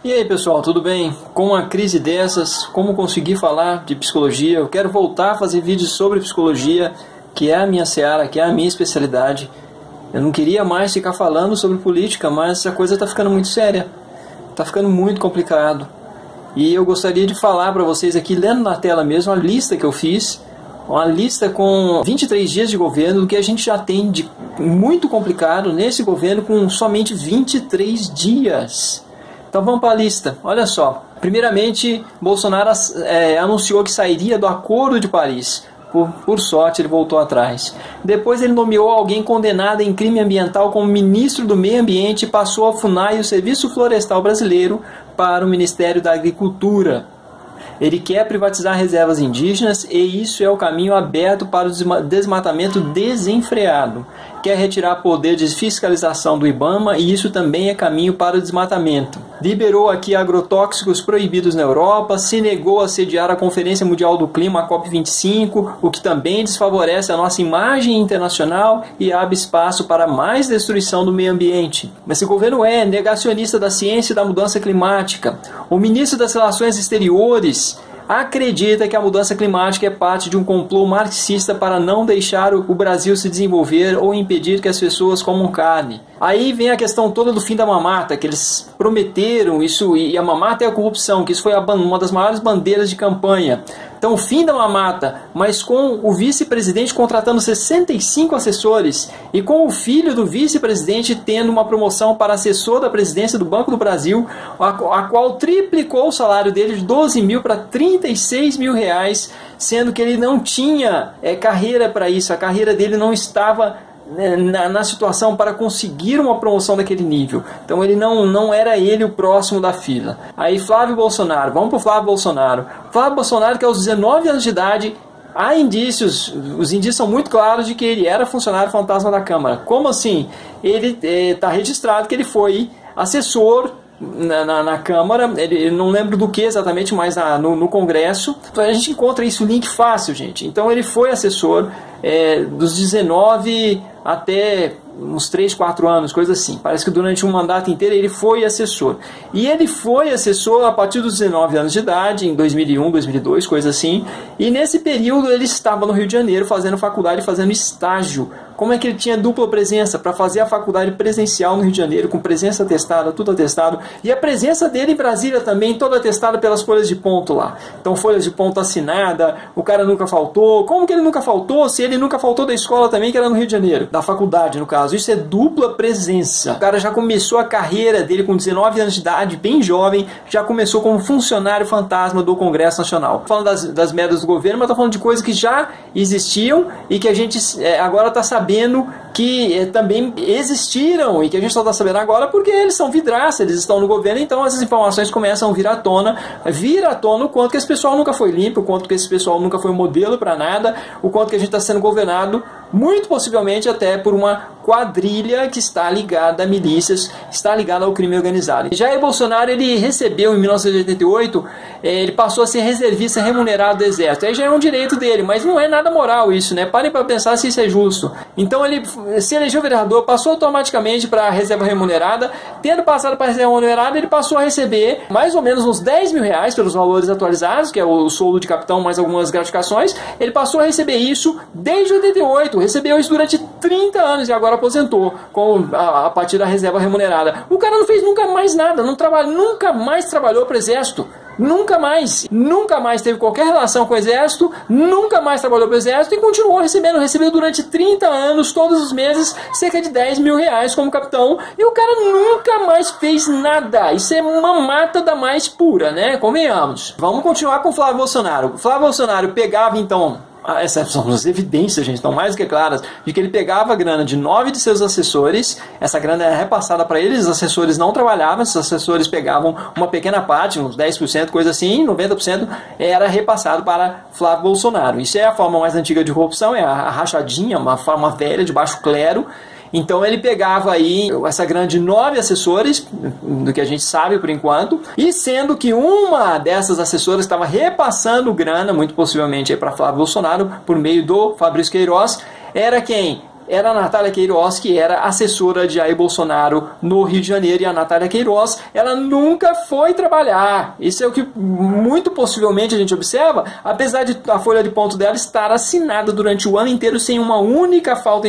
E aí pessoal, tudo bem? Com uma crise dessas, como conseguir falar de psicologia? Eu quero voltar a fazer vídeos sobre psicologia, que é a minha seara, que é a minha especialidade. Eu não queria mais ficar falando sobre política, mas a coisa está ficando muito séria, está ficando muito complicado. E eu gostaria de falar para vocês aqui, lendo na tela mesmo, a lista que eu fiz, uma lista com 23 dias de governo, do que a gente já tem de muito complicado nesse governo com somente 23 dias. Então vamos para a lista. Olha só. Primeiramente, Bolsonaro anunciou que sairia do Acordo de Paris. Por sorte, ele voltou atrás. Depois ele nomeou alguém condenado em crime ambiental como ministro do Meio Ambiente e passou a FUNAI, o Serviço Florestal Brasileiro, para o Ministério da Agricultura. Ele quer privatizar reservas indígenas e isso é o caminho aberto para o desmatamento desenfreado. Quer retirar poder de fiscalização do IBAMA e isso também é caminho para o desmatamento. Liberou aqui agrotóxicos proibidos na Europa, se negou a sediar a Conferência Mundial do Clima, a COP25, o que também desfavorece a nossa imagem internacional e abre espaço para mais destruição do meio ambiente. Mas esse governo é negacionista da ciência e da mudança climática. O ministro das Relações Exteriores acredita que a mudança climática é parte de um complô marxista para não deixar o Brasil se desenvolver ou impedir que as pessoas comam carne. Aí vem a questão toda do fim da mamata, que eles prometeram isso, e a mamata é a corrupção, que isso foi uma das maiores bandeiras de campanha. Então, o fim da mamata, mas com o vice-presidente contratando 65 assessores e com o filho do vice-presidente tendo uma promoção para assessor da presidência do Banco do Brasil, a qual triplicou o salário dele de 12 mil para 36 mil reais, sendo que ele não tinha carreira para isso, a carreira dele não estava na situação para conseguir uma promoção daquele nível. Então ele não era ele o próximo da fila. Aí Flávio Bolsonaro, vamos para o Flávio Bolsonaro. Flávio Bolsonaro, que aos 19 anos de idade, há indícios, os indícios são muito claros de que ele era funcionário fantasma da Câmara. Como assim? Ele está registrado que ele foi assessor na Câmara, ele não lembro do que exatamente, mas no Congresso. A gente encontra isso, link fácil, gente. Então ele foi assessor dos 19 até uns 3, 4 anos, coisa assim. Parece que durante um mandato inteiro ele foi assessor. E ele foi assessor a partir dos 19 anos de idade, em 2001, 2002, coisa assim. E nesse período ele estava no Rio de Janeiro fazendo faculdade, fazendo estágio. Como é que ele tinha dupla presença para fazer a faculdade presencial no Rio de Janeiro, com presença atestada, tudo atestado, e a presença dele em Brasília também, toda atestada pelas folhas de ponto lá. Então, folhas de ponto assinada, o cara nunca faltou. Como que ele nunca faltou, se ele nunca faltou da escola também, que era no Rio de Janeiro? Da faculdade, no caso. Isso é dupla presença. O cara já começou a carreira dele com 19 anos de idade, bem jovem, já começou como funcionário fantasma do Congresso Nacional. Falando das merdas do governo, mas tô falando de coisas que já existiam e que a gente agora está sabendo que também existiram e que a gente só está sabendo agora porque eles são vidraça, eles estão no governo, então essas informações começam a vir à tona o quanto que esse pessoal nunca foi limpo, o quanto que esse pessoal nunca foi modelo para nada, o quanto que a gente está sendo governado, muito possivelmente até por uma quadrilha que está ligada a milícias, está ligada ao crime organizado. Jair Bolsonaro, ele recebeu em 1988, ele passou a ser reservista remunerado do Exército. Aí já é um direito dele, mas não é nada moral isso, né? Parem para pensar se isso é justo. Então ele se elegeu vereador, passou automaticamente para a reserva remunerada. Tendo passado para a reserva remunerada, ele passou a receber mais ou menos uns 10 mil reais pelos valores atualizados, que é o soldo de capitão mais algumas gratificações. Ele passou a receber isso desde 88, recebeu isso durante 30 anos e agora aposentou a partir da reserva remunerada. O cara não fez nunca mais nada, nunca mais trabalhou para o Exército. Nunca mais teve qualquer relação com o Exército, nunca mais trabalhou para o Exército e continuou recebeu durante 30 anos, todos os meses, cerca de 10 mil reais como capitão, e o cara nunca mais fez nada. Isso é uma mata da mais pura, né? Convenhamos. Vamos continuar com o Flávio Bolsonaro. Flávio Bolsonaro pegava então, essas são as evidências, gente, estão mais do que claras, de que ele pegava a grana de 9 de seus assessores, essa grana era repassada para eles, os assessores não trabalhavam, os assessores pegavam uma pequena parte, uns 10%, coisa assim, 90% era repassado para Flávio Bolsonaro. Isso é a forma mais antiga de corrupção, é a rachadinha, uma forma velha de baixo clero. Então ele pegava aí essa grana de 9 assessores, do que a gente sabe por enquanto, e sendo que uma dessas assessoras estava repassando grana, muito possivelmente para Flávio Bolsonaro, por meio do Fabrício Queiroz, era quem? era a Natália Queiroz, que era assessora de Jair Bolsonaro no Rio de Janeiro, e a Natália Queiroz, ela nunca foi trabalhar. Isso é o que muito possivelmente a gente observa, apesar de a folha de ponto dela estar assinada durante o ano inteiro sem uma única falta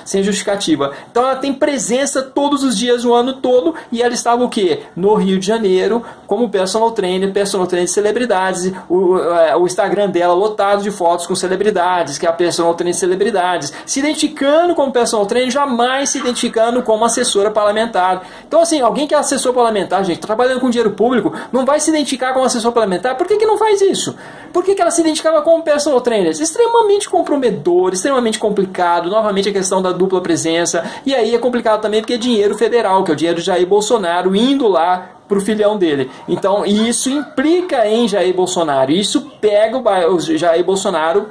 sem justificativa. Então ela tem presença todos os dias, o ano todo, e ela estava o quê? No Rio de Janeiro, como personal trainer de celebridades, o Instagram dela lotado de fotos com celebridades, que é a personal trainer de celebridades, se identificando como personal trainer, jamais se identificando como assessora parlamentar. Então assim, alguém que é assessor parlamentar, gente, trabalhando com dinheiro público, não vai se identificar como assessor parlamentar. Por que não faz isso? Por que ela se identificava como personal trainer? Extremamente comprometedor, extremamente complicado, novamente a questão da dupla presença, e aí é complicado também porque é dinheiro federal, que é o dinheiro de Jair Bolsonaro indo lá para o filhão dele. Então isso implica em Jair Bolsonaro, isso pega o Jair Bolsonaro,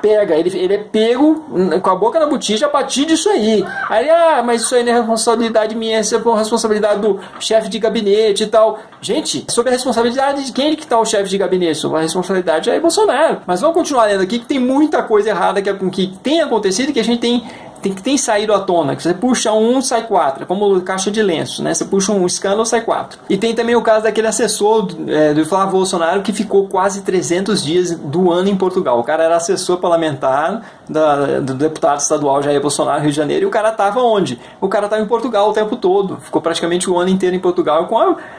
ele é pego com a boca na botija a partir disso aí. Aí, mas isso aí não é responsabilidade minha, isso é responsabilidade do chefe de gabinete e tal. Gente, sobre a responsabilidade de quem que está o chefe de gabinete? Sobre a responsabilidade de Jair Bolsonaro. Mas vamos continuar lendo aqui, que tem muita coisa errada que tem acontecido, que a gente tem saído à tona, que você puxa um, sai quatro, é como caixa de lenço, né? Você puxa um escândalo, sai quatro. E tem também o caso daquele assessor do Flávio Bolsonaro, que ficou quase 300 dias do ano em Portugal. O cara era assessor parlamentar do deputado estadual Jair Bolsonaro, Rio de Janeiro, e o cara estava onde? O cara estava em Portugal o tempo todo, ficou praticamente o ano inteiro em Portugal,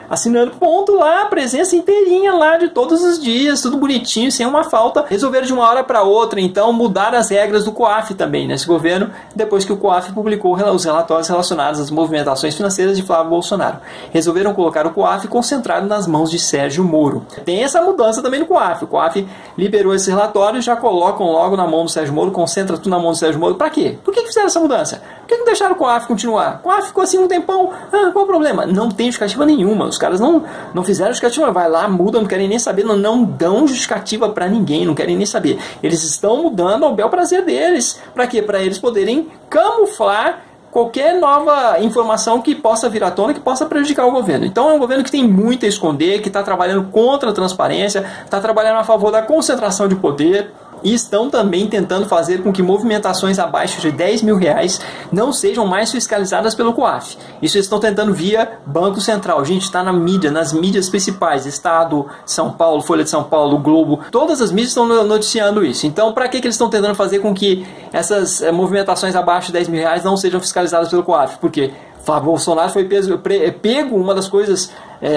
assinando ponto lá, presença inteirinha lá de todos os dias, tudo bonitinho, sem uma falta. Resolveram de uma hora para outra, então, mudar as regras do COAF também, nesse governo, depois que o COAF publicou os relatórios relacionados às movimentações financeiras de Flávio Bolsonaro. Resolveram colocar o COAF concentrado nas mãos de Sérgio Moro. Tem essa mudança também no COAF. O COAF liberou esse relatório e já colocam logo na mão do Sérgio Moro, concentra tudo na mão do Sérgio Moro. Pra quê? Por que fizeram essa mudança? Por que não deixaram o COAF continuar? O COAF ficou assim um tempão. Qual o problema? Não tem justificativa nenhuma. Os caras não fizeram justificativa. Vai lá, muda, não querem nem saber, não dão justificativa pra ninguém, não querem nem saber. Eles estão mudando ao bel prazer deles. Pra quê? Pra eles poderem camuflar qualquer nova informação que possa vir à tona, que possa prejudicar o governo. Então é um governo que tem muito a esconder, que está trabalhando contra a transparência, está trabalhando a favor da concentração de poder, e estão também tentando fazer com que movimentações abaixo de R$10.000 não sejam mais fiscalizadas pelo COAF. Isso eles estão tentando via Banco Central. Gente, está na mídia, nas mídias principais, Estado, São Paulo, Folha de São Paulo, Globo, todas as mídias estão noticiando isso. Então, para que eles estão tentando fazer com que essas movimentações abaixo de R$10.000 não sejam fiscalizadas pelo COAF? Por quê? Flávio Bolsonaro foi pego uma das coisas,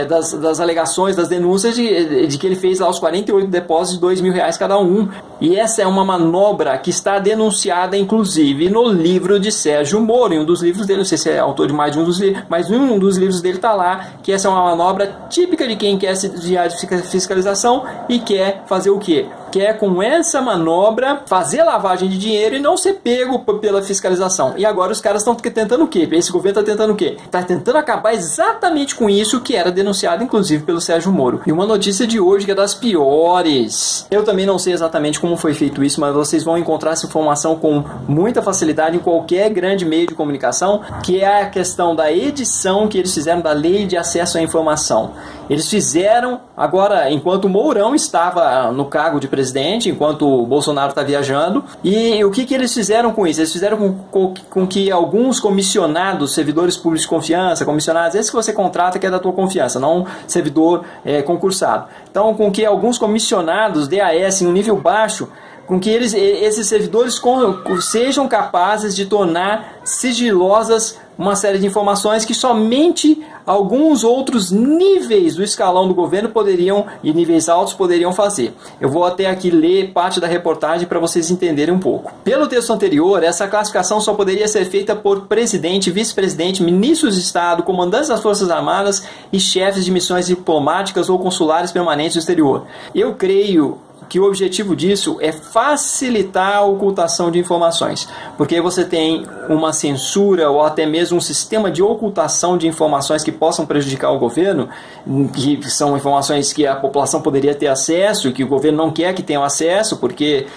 das alegações, das denúncias de que ele fez lá os 48 depósitos de R$2.000 cada um. E essa é uma manobra que está denunciada, inclusive, no livro de Sérgio Moro, em um dos livros dele. Não sei se é autor de mais de um dos livros, mas um dos livros dele está lá, que essa é uma manobra típica de quem quer se desviar de fiscalização e quer fazer o quê? Quer, com essa manobra, fazer lavagem de dinheiro e não ser pego pela fiscalização. E agora os caras estão tentando o quê? Esse governo está tentando o quê? Está tentando acabar exatamente com isso que era denunciado, inclusive, pelo Sérgio Moro. E uma notícia de hoje que é das piores. Eu também não sei exatamente como foi feito isso, mas vocês vão encontrar essa informação com muita facilidade em qualquer grande meio de comunicação, que é a questão da edição que eles fizeram da Lei de Acesso à Informação. Eles fizeram, agora, enquanto o Mourão estava no cargo de presidente, enquanto o Bolsonaro está viajando, e o que eles fizeram com isso? Eles fizeram com que alguns comissionados, servidores públicos de confiança, comissionados, esse que você contrata que é da tua confiança, não um servidor concursado. Então, com que alguns comissionados DAS em um nível baixo, com que esses servidores sejam capazes de tornar sigilosas uma série de informações que somente alguns outros níveis do escalão do governo poderiam, e níveis altos poderiam fazer. Eu vou até aqui ler parte da reportagem para vocês entenderem um pouco. Pelo texto anterior, essa classificação só poderia ser feita por presidente, vice-presidente, ministros de Estado, comandantes das Forças Armadas e chefes de missões diplomáticas ou consulares permanentes do exterior. Eu creio que o objetivo disso é facilitar a ocultação de informações, porque você tem uma censura ou até mesmo um sistema de ocultação de informações que possam prejudicar o governo, que são informações que a população poderia ter acesso, que o governo não quer que tenham acesso, porque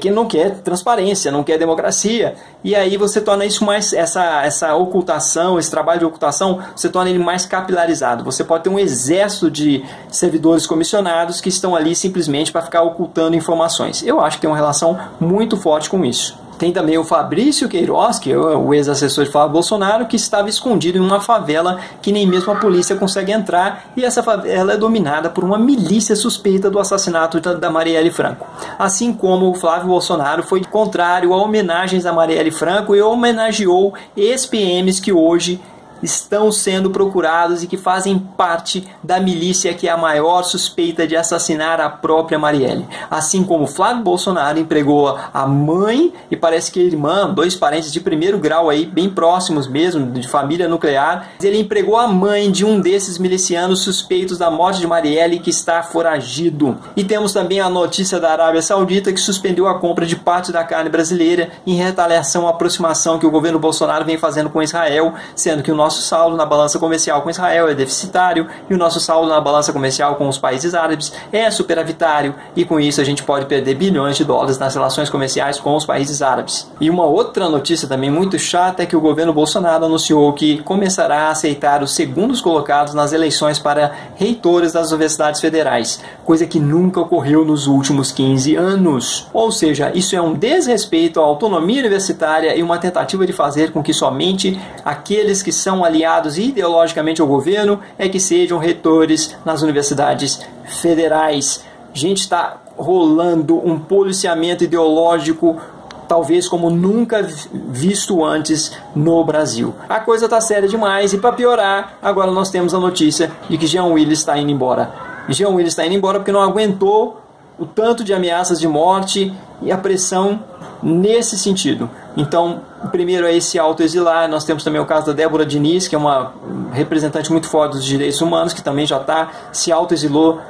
que não quer transparência, não quer democracia, e aí você torna isso mais, essa ocultação, esse trabalho de ocultação, você torna ele mais capilarizado. Você pode ter um exército de servidores comissionados que estão ali simplesmente para ficar ocultando informações. Eu acho que tem uma relação muito forte com isso. Tem também o Fabrício Queiroz, que é o ex-assessor de Flávio Bolsonaro, que estava escondido em uma favela que nem mesmo a polícia consegue entrar, e essa favela é dominada por uma milícia suspeita do assassinato da Marielle Franco. Assim como o Flávio Bolsonaro foi contrário a homenagens a Marielle Franco e homenageou ex-PMs que hoje estão sendo procurados e que fazem parte da milícia que é a maior suspeita de assassinar a própria Marielle. Assim como Flávio Bolsonaro empregou a mãe e parece que a irmã, dois parentes de primeiro grau aí, bem próximos mesmo, de família nuclear, ele empregou a mãe de um desses milicianos suspeitos da morte de Marielle que está foragido. E temos também a notícia da Arábia Saudita que suspendeu a compra de parte da carne brasileira em retaliação à aproximação que o governo Bolsonaro vem fazendo com Israel, sendo que o nosso saldo na balança comercial com Israel é deficitário e o nosso saldo na balança comercial com os países árabes é superavitário, e com isso a gente pode perder bilhões de dólares nas relações comerciais com os países árabes. E uma outra notícia também muito chata é que o governo Bolsonaro anunciou que começará a aceitar os segundos colocados nas eleições para reitores das universidades federais, coisa que nunca ocorreu nos últimos 15 anos. Ou seja, isso é um desrespeito à autonomia universitária e uma tentativa de fazer com que somente aqueles que são aliados ideologicamente ao governo é que sejam reitores nas universidades federais. Gente, está rolando um policiamento ideológico talvez como nunca visto antes no Brasil. A coisa está séria demais e, para piorar, agora nós temos a notícia de que Jean Willis está indo embora. Jean Willis está indo embora porque não aguentou o tanto de ameaças de morte e a pressão nesse sentido. Então, o primeiro é esse autoexilar. Nós temos também o caso da Débora Diniz, que é uma representante muito forte dos direitos humanos, que também já se autoexilou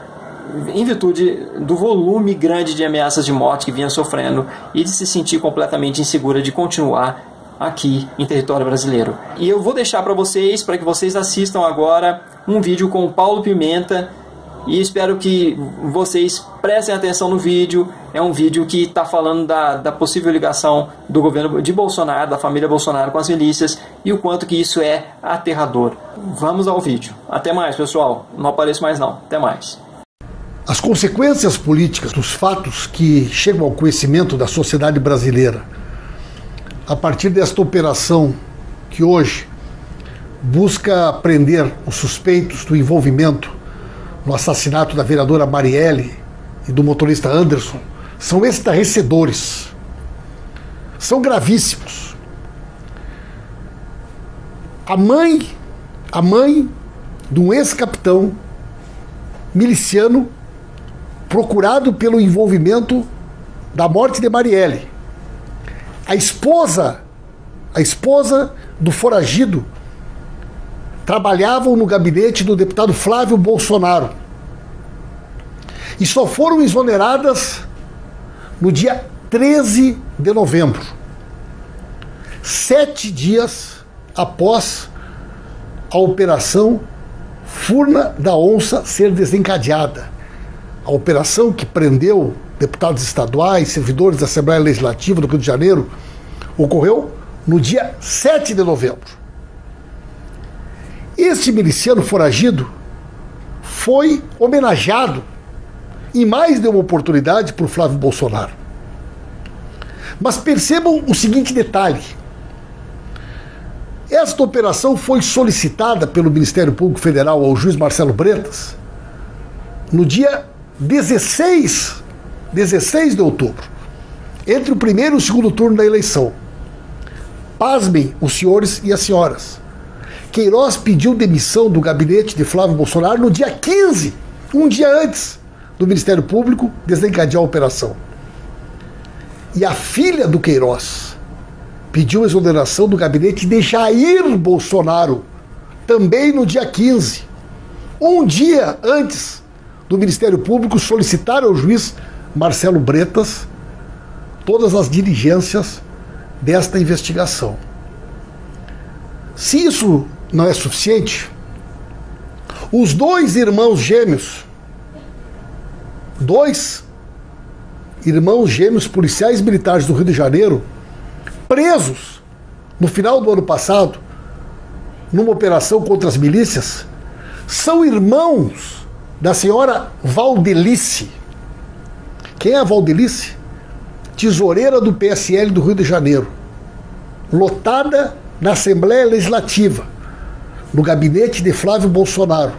em virtude do volume grande de ameaças de morte que vinha sofrendo e de se sentir completamente insegura de continuar aqui em território brasileiro. E eu vou deixar para que vocês assistam agora um vídeo com o Paulo Pimenta, e espero que vocês prestem atenção no vídeo. É um vídeo que está falando da possível ligação do governo de Bolsonaro, da família Bolsonaro com as milícias, e o quanto que isso é aterrador. Vamos ao vídeo. Até mais, pessoal. Não apareço mais não. Até mais. As consequências políticas dos fatos que chegam ao conhecimento da sociedade brasileira a partir desta operação que hoje busca prender os suspeitos do envolvimento no assassinato da vereadora Marielle e do motorista Anderson são estarrecedores, são gravíssimos. A mãe de um ex-capitão miliciano procurado pelo envolvimento da morte de Marielle, a esposa do foragido trabalhavam no gabinete do deputado Flávio Bolsonaro e só foram exoneradas no dia 13 de novembro, 7 dias após a operação Furna da Onça ser desencadeada. A operação que prendeu deputados estaduais, servidores da Assembleia Legislativa do Rio de Janeiro, ocorreu no dia 7 de novembro. Este miliciano foragido foi homenageado em mais de uma oportunidade por Flávio Bolsonaro. Mas percebam o seguinte detalhe: esta operação foi solicitada pelo Ministério Público Federal ao juiz Marcelo Bretas no dia 16 de outubro, entre o primeiro e o segundo turno da eleição. Pasmem os senhores e as senhoras. Queiroz pediu demissão do gabinete de Flávio Bolsonaro no dia 15, um dia antes do Ministério Público desencadear a operação. E a filha do Queiroz pediu exoneração do gabinete de Jair Bolsonaro, também no dia 15, um dia antes do Ministério Público solicitar ao juiz Marcelo Bretas todas as diligências desta investigação. Se isso não é suficiente, os dois irmãos gêmeos policiais militares do Rio de Janeiro, presos no final do ano passado, numa operação contra as milícias, são irmãos da senhora Valdelice. Quem é a Valdelice? tesoureira do PSL do Rio de Janeiro, lotada na Assembleia Legislativa, no gabinete de Flávio Bolsonaro.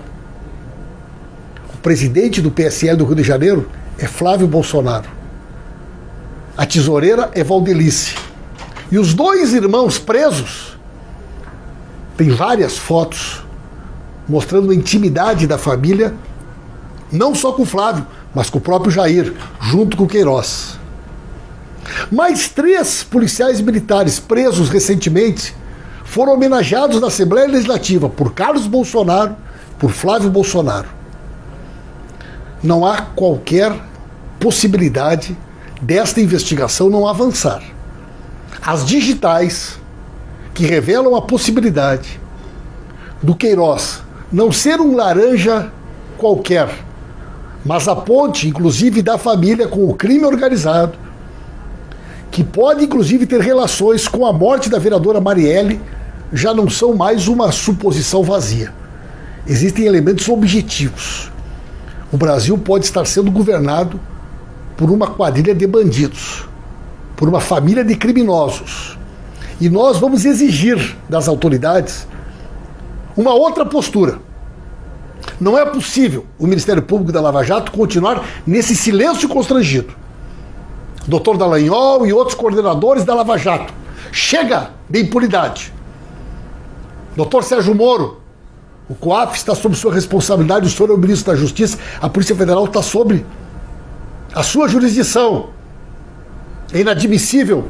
O presidente do PSL do Rio de Janeiro é Flávio Bolsonaro. A tesoureira é Valdelice. E os dois irmãos presos, tem várias fotos mostrando a intimidade da família, não só com o Flávio, mas com o próprio Jair, junto com o Queiroz. Mais 3 policiais militares presos recentemente foram homenageados na Assembleia Legislativa por Carlos Bolsonaro, por Flávio Bolsonaro. Não há qualquer possibilidade desta investigação não avançar. As digitais que revelam a possibilidade do Queiroz não ser um laranja qualquer, mas a ponte, inclusive, da família com o crime organizado, que pode, inclusive, ter relações com a morte da vereadora Marielle, já não são mais uma suposição vazia. Existem elementos objetivos. O Brasil pode estar sendo governado por uma quadrilha de bandidos, por uma família de criminosos. E nós vamos exigir das autoridades uma outra postura. Não é possível o Ministério Público da Lava Jato continuar nesse silêncio constrangido. Dr. Dallagnol e outros coordenadores da Lava Jato. Chega de impunidade. Dr. Sérgio Moro, o COAF está sob sua responsabilidade, o senhor é o ministro da Justiça, a Polícia Federal está sob a sua jurisdição. É inadmissível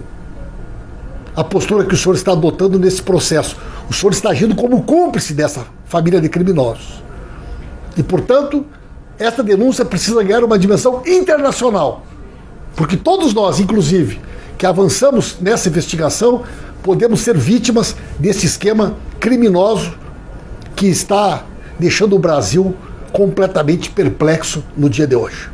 a postura que o senhor está adotando nesse processo. O senhor está agindo como cúmplice dessa família de criminosos. E, portanto, esta denúncia precisa ganhar uma dimensão internacional. Porque todos nós, inclusive, que avançamos nessa investigação, podemos ser vítimas desse esquema criminoso que está deixando o Brasil completamente perplexo no dia de hoje.